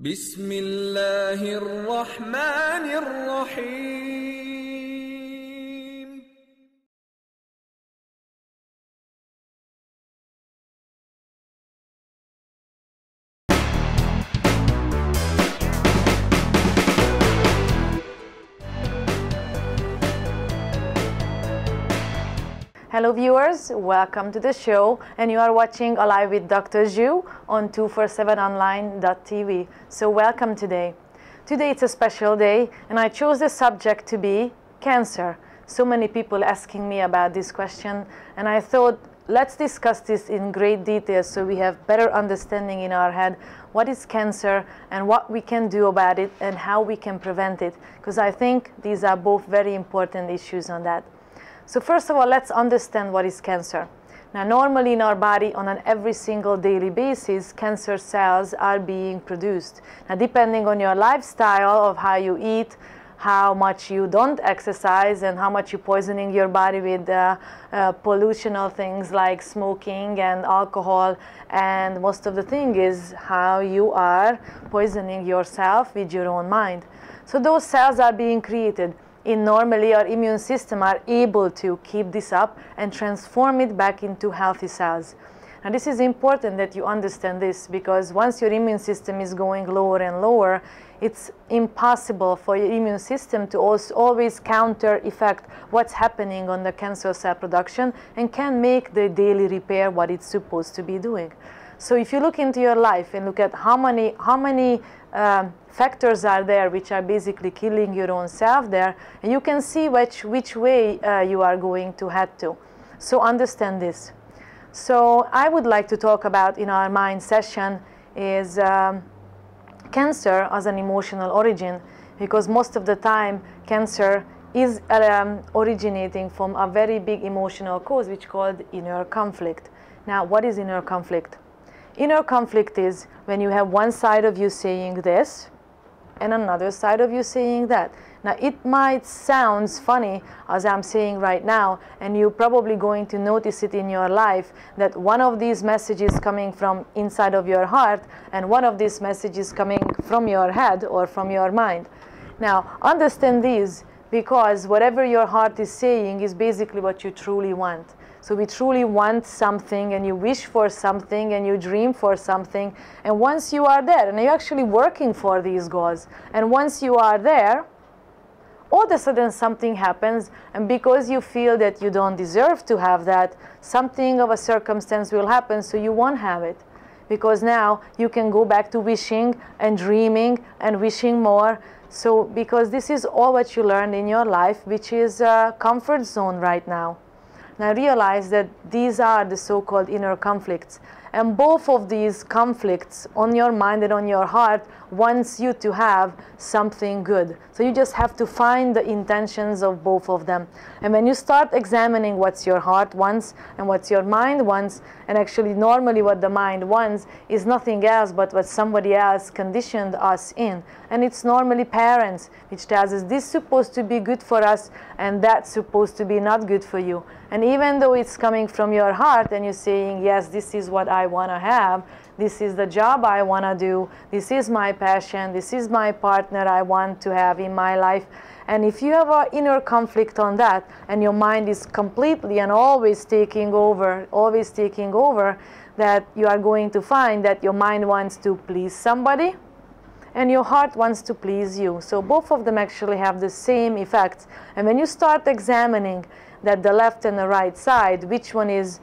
بسم الله الرحمن الرحيم. Hello viewers, welcome to the show, and you are watching Alive with Dr. Zhu on 247online.tv. So welcome today. Today it's a special day, and I chose the subject to be cancer. So many people asking me about this question, and I thought let's discuss this in great detail so we have better understanding in our head what is cancer and what we can do about it and how we can prevent it, because I think these are both very important issues on that. So first of all, let's understand what is cancer. Now, normally in our body, on an every single daily basis, cancer cells are being produced. Now, depending on your lifestyle of how you eat, how much you don't exercise, and how much you're poisoning your body with pollutional things like smoking and alcohol, and most of the thing is how you are poisoning yourself with your own mind. So those cells are being created. Normally our immune system are able to keep this up and transform it back into healthy cells. Now this is important that you understand this, because once your immune system is going lower and lower, it's impossible for your immune system to always counter effect what's happening on the cancer cell production and can make the daily repair what it's supposed to be doing. So if you look into your life and look at how many factors are there which are basically killing your own self there, and you can see which way you are going to head to. So understand this. So I would like to talk about in our mind session is cancer as an emotional origin, because most of the time cancer is originating from a very big emotional cause which is called inner conflict. Now, what is inner conflict? Inner conflict is when you have one side of you saying this and another side of you saying that. Now it might sound funny as I'm saying right now, and you're probably going to notice it in your life that one of these messages coming from inside of your heart and one of these messages coming from your head or from your mind. Now understand these, because whatever your heart is saying is basically what you truly want. So we truly want something, and you wish for something, and you dream for something, and once you are there, and you're actually working for these goals, and once you are there, all of a sudden something happens, and because you feel that you don't deserve to have that, something of a circumstance will happen, so you won't have it. Because now you can go back to wishing and dreaming and wishing more. So because this is all what you learned in your life, which is a comfort zone right now. Now realize that these are the so-called inner conflicts, and both of these conflicts on your mind and on your heart wants you to have something good. So you just have to find the intentions of both of them. And when you start examining what's your heart wants and what's your mind wants, and actually normally what the mind wants is nothing else but what somebody else conditioned us in. And it's normally parents, which tells us this is supposed to be good for us and that's supposed to be not good for you. And even though it's coming from your heart and you're saying, yes, this is what I want to have, this is the job I want to do, this is my passion, this is my partner I want to have in my life. And if you have an inner conflict on that, and your mind is completely and always taking over, that you are going to find that your mind wants to please somebody, and your heart wants to please you. So both of them actually have the same effects. And when you start examining that the left and the right side, which one is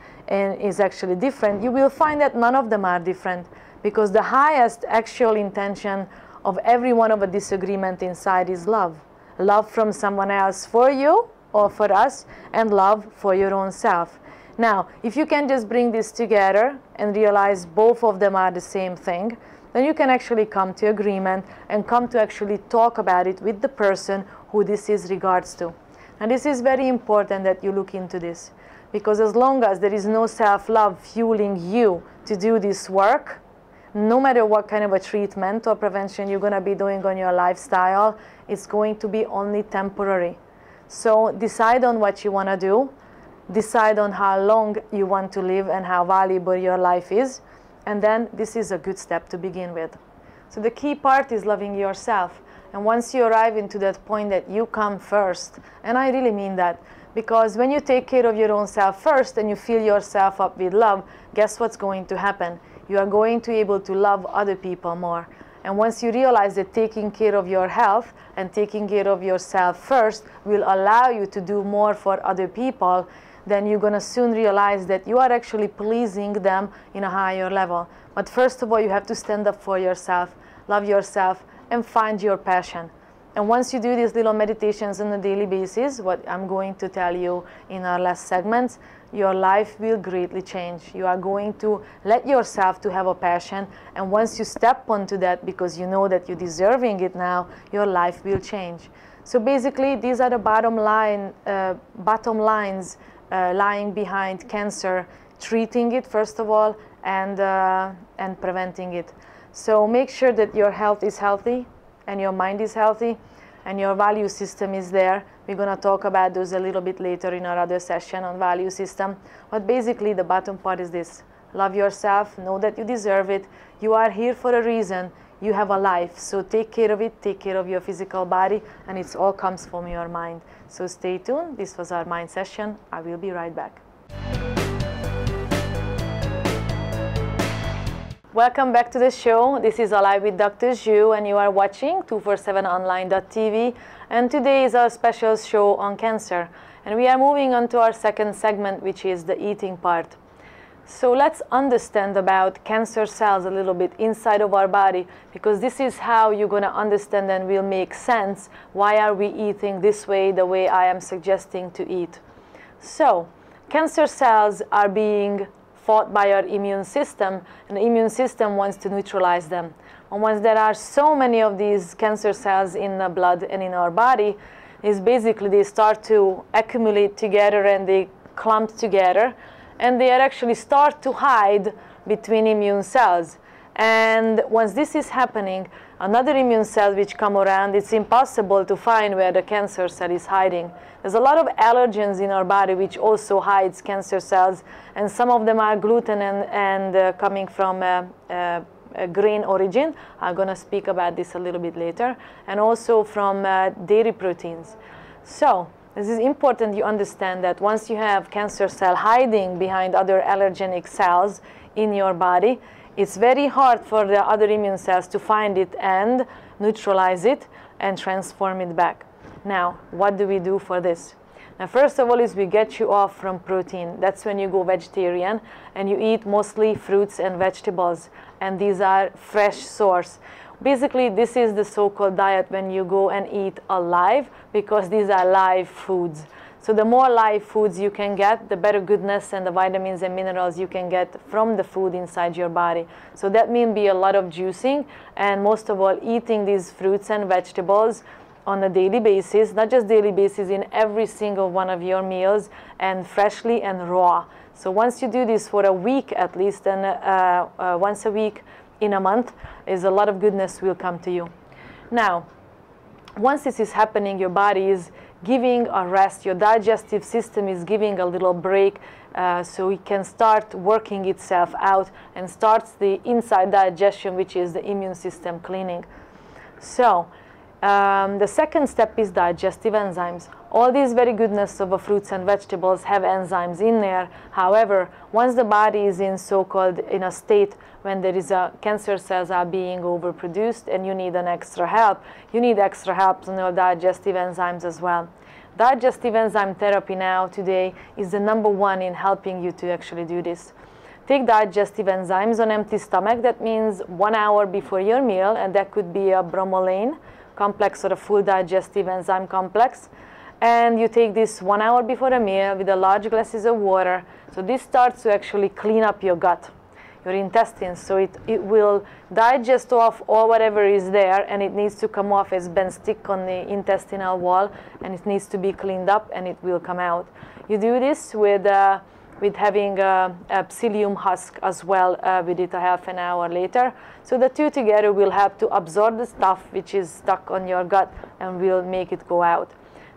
actually different, you will find that none of them are different, because the highest actual intention of every one of a disagreement inside is love. Love from someone else for you or for us, and love for your own self. Now, if you can just bring this together and realize both of them are the same thing, then you can actually come to agreement and come to actually talk about it with the person who this is regards to. And this is very important that you look into this, because as long as there is no self-love fueling you to do this work, no matter what kind of a treatment or prevention you're going to be doing on your lifestyle, it's going to be only temporary. So decide on what you want to do, decide on how long you want to live and how valuable your life is, and then this is a good step to begin with. So the key part is loving yourself. And once you arrive into that point that you come first, and I really mean that, because when you take care of your own self first and you fill yourself up with love, guess what's going to happen? You are going to be able to love other people more. And once you realize that taking care of your health and taking care of yourself first will allow you to do more for other people, then you're going to soon realize that you are actually pleasing them in a higher level. But first of all, you have to stand up for yourself, love yourself, and find your passion. And once you do these little meditations on a daily basis, what I'm going to tell you in our last segments, your life will greatly change. You are going to let yourself to have a passion, and once you step onto that because you know that you're deserving it now, your life will change. So basically, these are the bottom lines lying behind cancer, treating it first of all, and preventing it. So make sure that your health is healthy and your mind is healthy and your value system is there. We're going to talk about those a little bit later in our other session on value system. But basically the bottom part is this: love yourself, know that you deserve it. You are here for a reason. You have a life, so take care of it, take care of your physical body, and it all comes from your mind. So stay tuned. This was our mind session. I will be right back. Welcome back to the show. This is Alive with Dr. Zhu, and you are watching 247online.tv. And today is our special show on cancer. And we are moving on to our second segment, which is the eating part. So let's understand about cancer cells a little bit inside of our body, because this is how you're going to understand and will make sense why are we eating this way, the way I am suggesting to eat. So cancer cells are being fought by our immune system, and the immune system wants to neutralize them. And once there are so many of these cancer cells in the blood and in our body, is basically they start to accumulate together and they clump together, and they actually start to hide between immune cells. And once this is happening, another immune cell which come around, it's impossible to find where the cancer cell is hiding. There's a lot of allergens in our body which also hides cancer cells, and some of them are gluten and coming from a grain origin. I'm going to speak about this a little bit later, and also from dairy proteins. So this is important you understand that once you have cancer cell hiding behind other allergenic cells in your body, it's very hard for the other immune cells to find it and neutralize it and transform it back. Now, what do we do for this? Now, first of all is we get you off from protein. That's when you go vegetarian and you eat mostly fruits and vegetables, and these are fresh source. Basically, this is the so-called diet when you go and eat alive, because these are live foods. So the more live foods you can get, the better goodness and the vitamins and minerals you can get from the food inside your body. So that means be a lot of juicing, and most of all eating these fruits and vegetables on a daily basis, not just daily basis, in every single one of your meals, and freshly and raw. So once you do this for a week at least, and once a week in a month, is a lot of goodness will come to you. Now, once this is happening, your body is giving a rest, your digestive system is giving a little break, so it can start working itself out and starts the inside digestion, which is the immune system cleaning. So the second step is digestive enzymes. All these very goodness of fruits and vegetables have enzymes in there. However, once the body is in so-called in a state when there is a cancer cells are being overproduced and you need an extra help, you need extra help on your digestive enzymes as well. Digestive enzyme therapy now today is the #1 in helping you to actually do this. Take digestive enzymes on empty stomach. That means 1 hour before your meal, and that could be a bromelain complex or a full digestive enzyme complex. And you take this 1 hour before a meal with a large glasses of water. So this starts to actually clean up your gut, your intestines. So it will digest off all whatever is there, and it needs to come off as been stick on the intestinal wall, and it needs to be cleaned up, and it will come out. You do this with having a psyllium husk as well with it a half an hour later. So the two together will help to absorb the stuff which is stuck on your gut and will make it go out.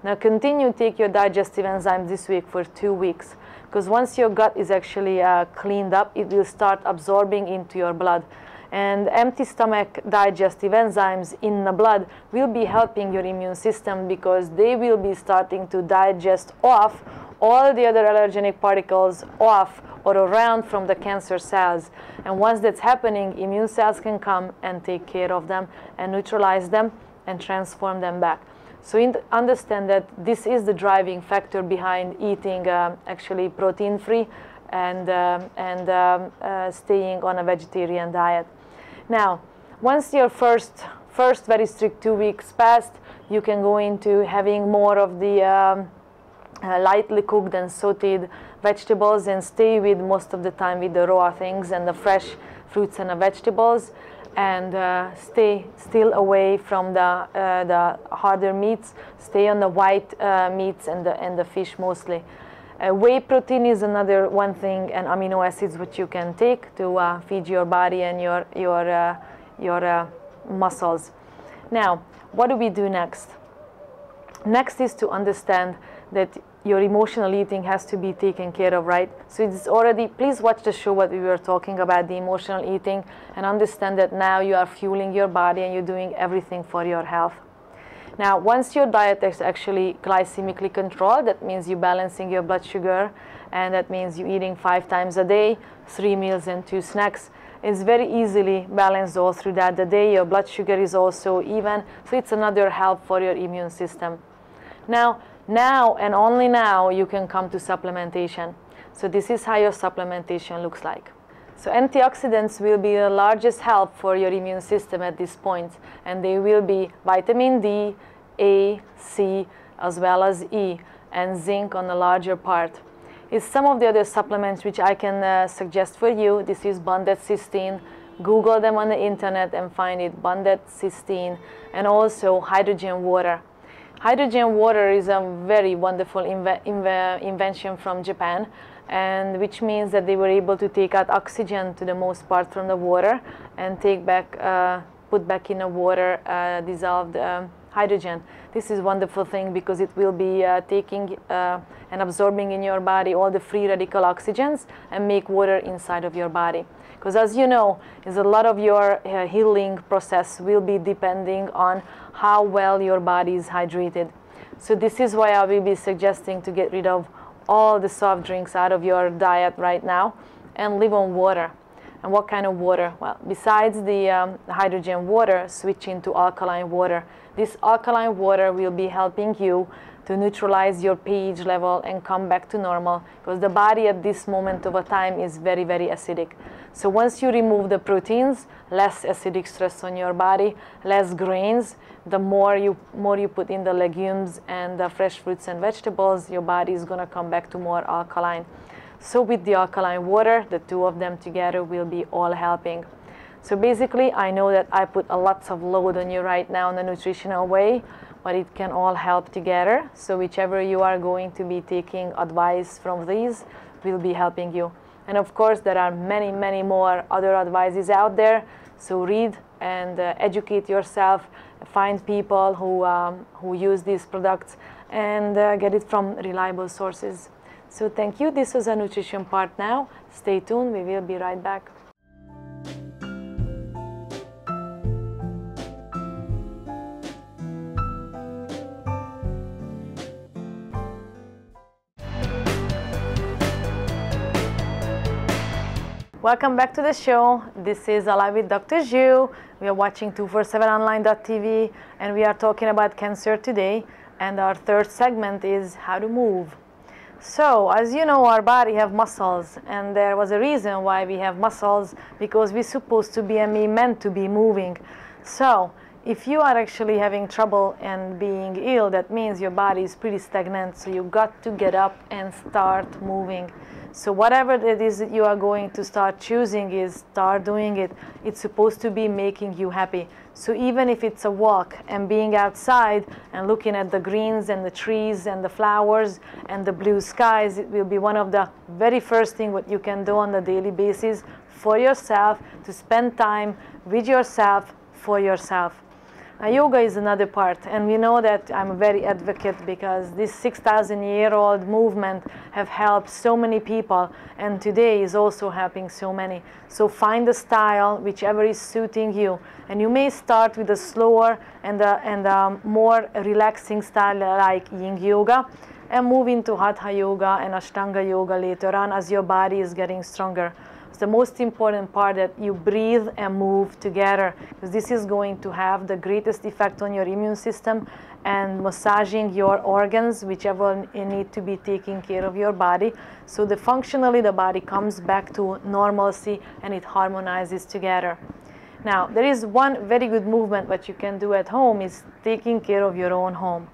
Now continue to take your digestive enzymes this week for 2 weeks, because once your gut is actually cleaned up, it will start absorbing into your blood. And empty stomach digestive enzymes in the blood will be helping your immune system because they will be starting to digest off all the other allergenic particles off or around from the cancer cells. And once that's happening, immune cells can come and take care of them and neutralize them and transform them back. So understand that this is the driving factor behind eating actually protein-free and staying on a vegetarian diet. Now, once your first very strict 2 weeks passed, you can go into having more of the lightly cooked and sauteed vegetables and stay with most of the time with the raw things and the fresh fruits and the vegetables, and stay still away from the harder meats. Stay on the white meats and the fish mostly. Whey protein is another one thing, and amino acids which you can take to feed your body and your muscles. Now, what do we do next? Next is to understand that your emotional eating has to be taken care of, right? So it's already, please watch the show what we were talking about, the emotional eating, and understand that now you are fueling your body and you're doing everything for your health. Now, once your diet is actually glycemically controlled, that means you're balancing your blood sugar, and that means you're eating 5 times a day, 3 meals and 2 snacks. It's very easily balanced all through that the day. Your blood sugar is also even, so it's another help for your immune system. Now and only now you can come to supplementation. So this is how your supplementation looks like. So antioxidants will be the largest help for your immune system at this point, and they will be vitamin D, A, C, as well as E, and zinc on the larger part. Is some of the other supplements which I can suggest for you. This is bonded cysteine. Google them on the internet and find it, bonded cysteine, and also hydrogen water. Hydrogen water is a very wonderful invention from Japan, and which means that they were able to take out oxygen to the most part from the water and put back in the water dissolved hydrogen. This is a wonderful thing because it will be taking and absorbing in your body all the free radical oxygens and make water inside of your body. Because as you know, is a lot of your healing process will be depending on how well your body is hydrated. So this is why I will be suggesting to get rid of all the soft drinks out of your diet right now and live on water. And what kind of water? Well, besides the hydrogen water, switch into alkaline water. This alkaline water will be helping you to neutralize your pH level and come back to normal, because the body at this moment of a time is very, very acidic. So once you remove the proteins, less acidic stress on your body, less grains, the more you put in the legumes and the fresh fruits and vegetables, your body is going to come back to more alkaline. So with the alkaline water, the two of them together will be all helping. So basically, I know that I put a lots of load on you right now in the nutritional way, but it can all help together. So whichever you are going to be taking advice from these will be helping you. And of course, there are many, many more other advices out there. So read and educate yourself, find people who use these products, and get it from reliable sources. So thank you. This was a nutrition part now. Stay tuned. We will be right back. Welcome back to the show. This is Alive with Dr. Zhu. We are watching 247online.tv, and we are talking about cancer today. And our third segment is how to move. So, as you know, our body have muscles, and there was a reason why we have muscles, because we're supposed to be and we meant to be moving. So, if you are actually having trouble and being ill, that means your body is pretty stagnant. So you've got to get up and start moving. So whatever it is that you are going to start choosing is start doing it. It's supposed to be making you happy. So even if it's a walk and being outside and looking at the greens and the trees and the flowers and the blue skies, it will be one of the very first thing what you can do on a daily basis for yourself, to spend time with yourself, for yourself. Yoga is another part, and we know that I'm a very advocate because this 6,000-year-old movement have helped so many people, and today is also helping so many. So find a style whichever is suiting you, and you may start with a slower and a more relaxing style like Yin Yoga, and move into Hatha Yoga and Ashtanga Yoga later on as your body is getting stronger. It's the most important part, that you breathe and move together, because this is going to have the greatest effect on your immune system and massaging your organs, whichever need to be taking care of your body. So functionally the body comes back to normalcy and it harmonizes together. Now, there is one very good movement what you can do at home, is taking care of your own home.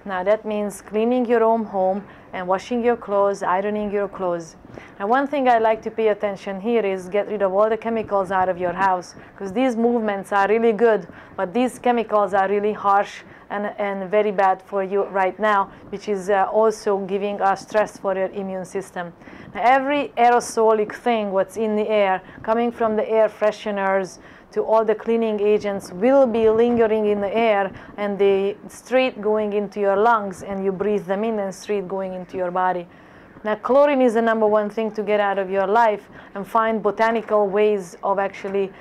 Now that means cleaning your own home and washing your clothes, ironing your clothes. Now one thing I like to pay attention here is get rid of all the chemicals out of your house, because these movements are really good, but these chemicals are really harsh and very bad for you right now, which is also giving us stress for your immune system. Now, every aerosolic thing what's in the air, coming from the air fresheners to all the cleaning agents, will be lingering in the air, and they straight going into your lungs, and you breathe them in and straight going into your body. Now, chlorine is the #1 thing to get out of your life, and find botanical ways of actually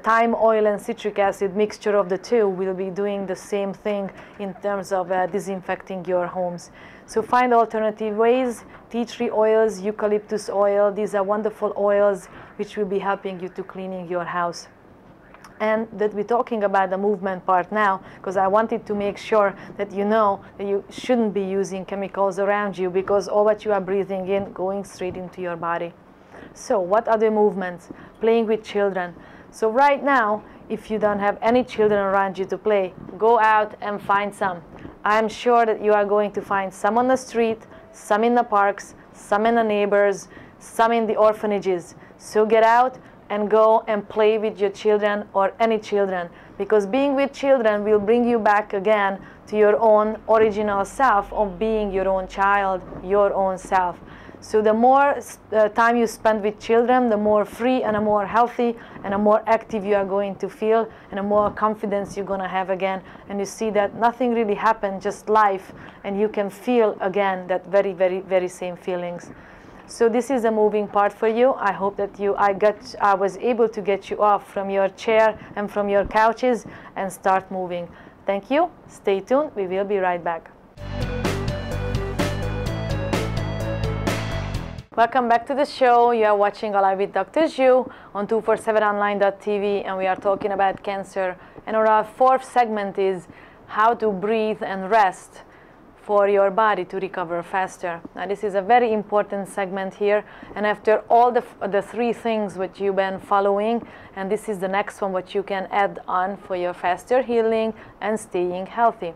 thyme oil and citric acid mixture of the two will be doing the same thing in terms of disinfecting your homes. So find alternative ways. Tea tree oils, eucalyptus oil, these are wonderful oils which will be helping you to cleaning your house. And that we're talking about the movement part now, because I wanted to make sure that you know that you shouldn't be using chemicals around you, because all what you are breathing in going straight into your body. So what are the movements? Playing with children. So right now, if you don't have any children around you to play, go out and find some. I'm sure that you are going to find some on the street, some in the parks, some in the neighbors, some in the orphanages. So get out and go and play with your children, or any children, because being with children will bring you back again to your own original self of being your own child, your own self. So the more time you spend with children, the more free and the more healthy and the more active you are going to feel, and the more confidence you're going to have again. And you see that nothing really happened, just life, and you can feel again that very, very, very same feelings. So this is a moving part for you. I hope that I was able to get you off from your chair and from your couches and start moving. Thank you. Stay tuned. We will be right back. Welcome back to the show. You are watching Alive with Dr. Zhu on 247online.tv, and we are talking about cancer. And our fourth segment is how to breathe and rest for your body to recover faster. Now this is a very important segment here, and after all the three things which you've been following, and this is the next one what you can add on for your faster healing and staying healthy.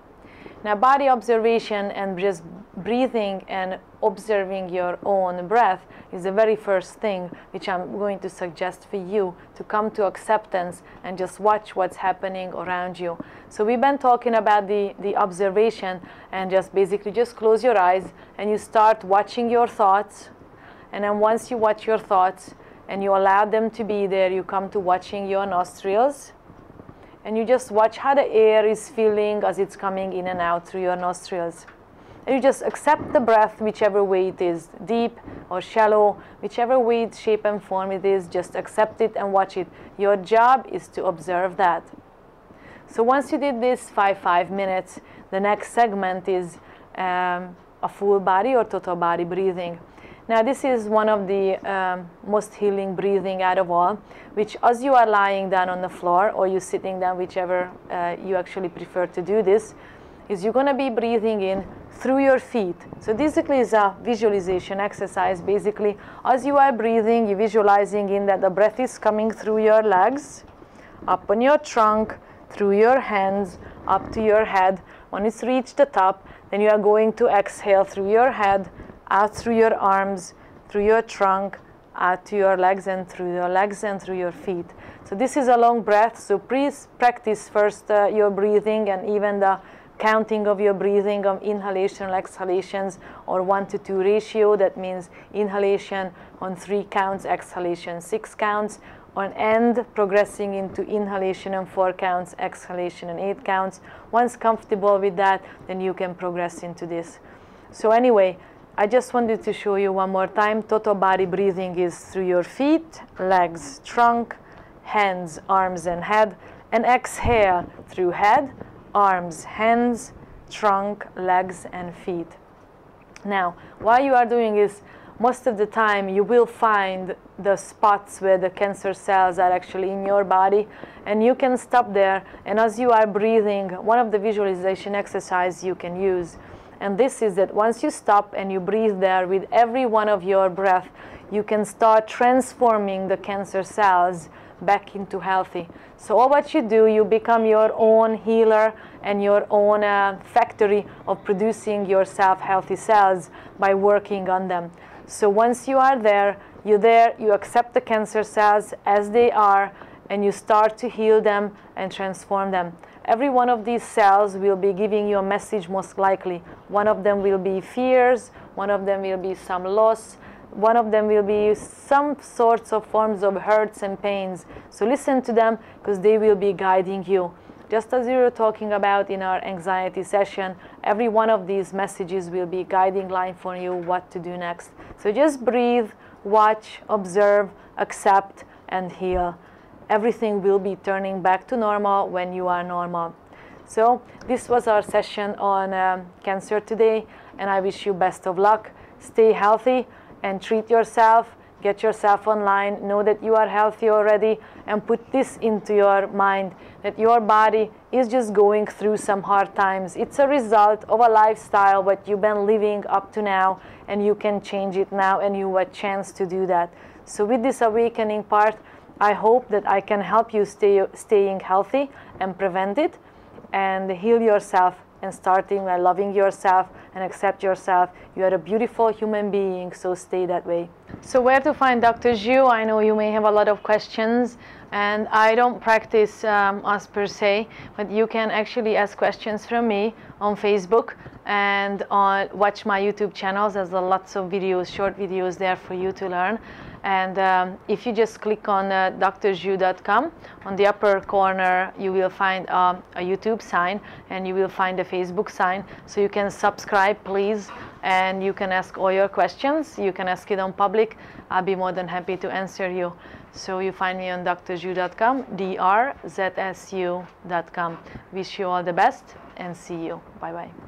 Now body observation and just breathing and observing your own breath is the very first thing which I'm going to suggest for you to come to acceptance and just watch what's happening around you. So we've been talking about the observation, and just basically just close your eyes and you start watching your thoughts, and then once you watch your thoughts and you allow them to be there, you come to watching your nostrils. And you just watch how the air is feeling as it's coming in and out through your nostrils. And you just accept the breath whichever way it is, deep or shallow, whichever way, shape and form it is, just accept it and watch it. Your job is to observe that. So once you did this 5 minutes, the next segment is a full body or total body breathing. Now this is one of the most healing breathing out of all, which as you are lying down on the floor or you're sitting down, whichever you actually prefer to do this, is you're going to be breathing in through your feet. So this is a visualization exercise. Basically, as you are breathing, you're visualizing in that the breath is coming through your legs, up on your trunk, through your hands, up to your head. When it's reached the top, then you are going to exhale through your head, out through your arms, through your trunk, out to your legs, and through your legs and through your feet. So this is a long breath, so please practice first your breathing and even the counting of your breathing of inhalation and exhalations, or 1-to-2 ratio. That means inhalation on 3 counts, exhalation 6 counts, and progressing into inhalation and 4 counts, exhalation and 8 counts. Once comfortable with that, then you can progress into this. So anyway, I just wanted to show you one more time. Total body breathing is through your feet, legs, trunk, hands, arms, and head. And exhale through head, arms, hands, trunk, legs, and feet. Now, what you are doing is, most of the time you will find the spots where the cancer cells are actually in your body, and you can stop there, and as you are breathing, one of the visualization exercises you can use, and this is that once you stop and you breathe there, with every one of your breath, you can start transforming the cancer cells back into healthy. So all what you do, you become your own healer and your own factory of producing yourself healthy cells by working on them. So once you are there, you accept the cancer cells as they are, and you start to heal them and transform them. Every one of these cells will be giving you a message, most likely. One of them will be fears, one of them will be some loss, one of them will be some sorts of forms of hurts and pains. So listen to them, because they will be guiding you. Just as we were talking about in our anxiety session, every one of these messages will be a guiding line for you what to do next. So just breathe, watch, observe, accept, and heal. Everything will be turning back to normal when you are normal. So this was our session on cancer today, and I wish you best of luck. Stay healthy and treat yourself. Get yourself online, know that you are healthy already, and put this into your mind, that your body is just going through some hard times. It's a result of a lifestyle what you've been living up to now, and you can change it now, and you have a chance to do that. So with this awakening part, I hope that I can help you staying healthy and prevent it, and heal yourself, and starting by loving yourself and accept yourself. You are a beautiful human being, so stay that way. So where to find Dr. Zhu? I know you may have a lot of questions, and I don't practice us per se, but you can actually ask questions from me on Facebook and watch my YouTube channels. There's lots of videos, short videos there for you to learn. And if you just click on drzhu.com, on the upper corner you will find a YouTube sign, and you will find a Facebook sign, so you can subscribe, please, and you can ask all your questions. You can ask it on public. I'll be more than happy to answer you. So you find me on drzhu.com, drzsu.com. Wish you all the best, and see you. Bye bye.